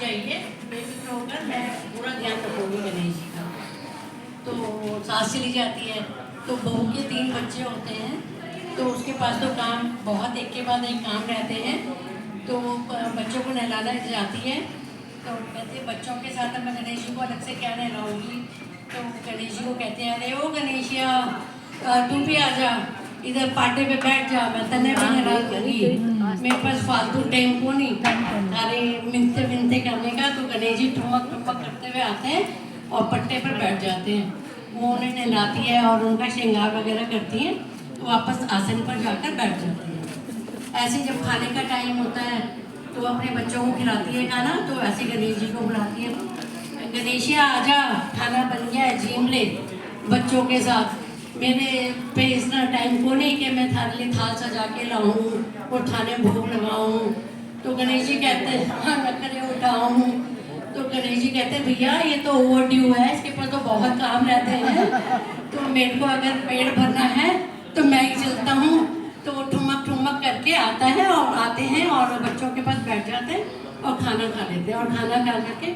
जाइए, बेफिक्र होकर मैं पूरा ध्यान रखूँगी गणेश जी का। तो सास चली जाती है, तो बहू के 3 बच्चे होते हैं, तो उसके पास तो काम बहुत एक के बाद एक काम रहते हैं। तो बच्चों को नहलाना जाती है, तो कहते हैं बच्चों के साथ मैं गणेश जी को अलग से क्या नहलाऊंगी। तो गणेश जी को कहते हैं, अरे ओ गणेशिया, तू भी आ जा, इधर पाटे पे बैठ जा, मैं तने भी नहला दूंगी, मेरे पास फालतू टेम्पो नहीं अरे मिनते मिनते करने का। तो गणेश जी ठुमक ठुमक करते हुए आते हैं और पट्टे पर बैठ जाते हैं। वो उन्हें नहलाती है और उनका श्रृंगार वगैरह करती हैं, तो वापस आसन पर जाकर बैठ जाती है। ऐसे जब खाने का टाइम होता है तो अपने बच्चों को खिलाती है खाना, तो ऐसे गणेश जी को बुलाती है, गणेशिया आजा, खाना बन गया है, झीम ले बच्चों के साथ। मेरे पे इतना टाइम को नहीं कि मैं थाली लिए थाल सजा के लाऊं और थाने भोग लगाऊं। तो गणेश जी कहते हैं हाँ नखरे उठाऊं। तो गणेश जी कहते हैं भैया ये तो ओवर ड्यू है, इसके पास तो बहुत काम रहते हैं, तो मेरे को अगर पेट भरना है तो मैं ही चलता हूँ। तो वो ठुमक ठुमक करके आता है और आते हैं और बच्चों के पास बैठ जाते हैं और खाना खा लेते हैं, और खाना खा करके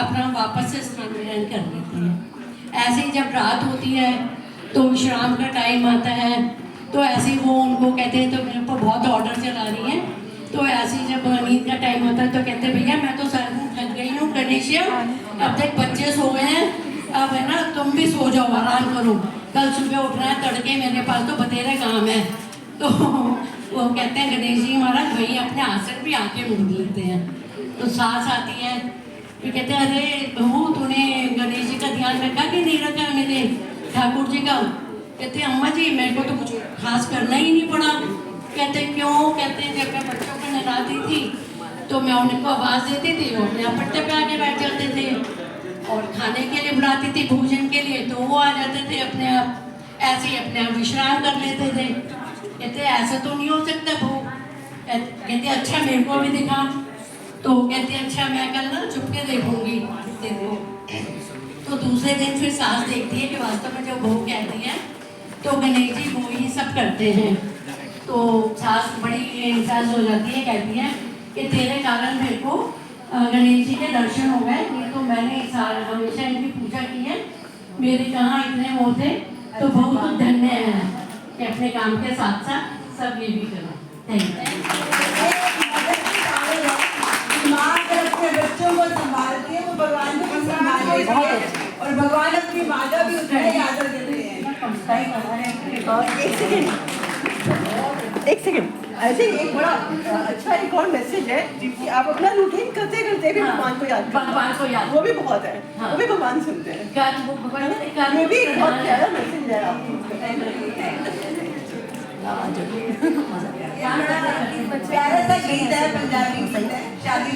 अपना वापस से स्नान ग्रहण कर लेते हैं। ऐसे ही जब रात होती है तो विश्राम का टाइम आता है, तो ऐसे ही वो उनको कहते हैं, तो मेरे को बहुत ऑर्डर चला रही हैं, तो ऐसे ही जब नींद का टाइम होता है तो कहते हैं भैया मैं तो सारा दिन थक गई हूँ गणेशिया, अब तक बच्चे सो गए हैं, अब है ना तुम भी सो जाओ, आराम करो, कल सुबह उठना है तड़के, मेरे पास तो बतेरे काम है। तो वो कहते हैं गणेश जी महाराज वहीं अपने आसन भी आके मुड़ लेते हैं। तो सास आती है, फिर कहते हैं अरे बहू तूने गणेश जी का ध्यान रखा कि नहीं रखा मेरे ठाकुर जी का। कहते हैं अम्मा जी मेरे को तो कुछ खास करना ही नहीं पड़ा। कहते हैं क्यों। कहते हैं जब मैं बच्चों को नहलाती थी तो मैं उनको आवाज़ देती थी, वो अपने पट्टे पे आके बैठ जाते थे, और खाने के लिए बुलाती थी भोजन के लिए तो वो आ जाते थे अपने आप, ऐसे ही अपने आप विश्राम कर लेते थे। कहते ऐसा तो नहीं हो सकता बहू। कहते अच्छा मेरे को भी दिखा। तो कहते अच्छा मैं कल ना चुप के देखूंगी देखो। तो दूसरे दिन फिर सास देखती है कि वास्तव में जो बहू कहती है तो गणेश जी वो ही सब करते हैं। तो सास बड़ी इंतजार हो जाती है, कहती है कि तेरे कारण मेरे को गणेश जी के दर्शन हो गए, नहीं तो मैंने हमेशा इनकी पूजा की है, मेरे कहाँ इतने वो थे। तो बहुत धन्य है कि अपने काम के साथ साथ सब ये भी करो। थैंक अपने बच्चों को संभालती है, वो भगवान को भी संभाल लेती है, और भगवान अपनी माँ का भी उतना ही आदर देते हैं। एक सेकंड ऐसे एक बड़ा अच्छा एक और मैसेज है कि आप अपना रूटीन करते करते भी भगवान को याद करें, वो भी बहुत है। हाँ। वो भी भगवान सुनते हैं, वो भी बहुत प्यारा मैसेज है आपको। प्यारा सा गीत है, पंजाबी गीत है, शादी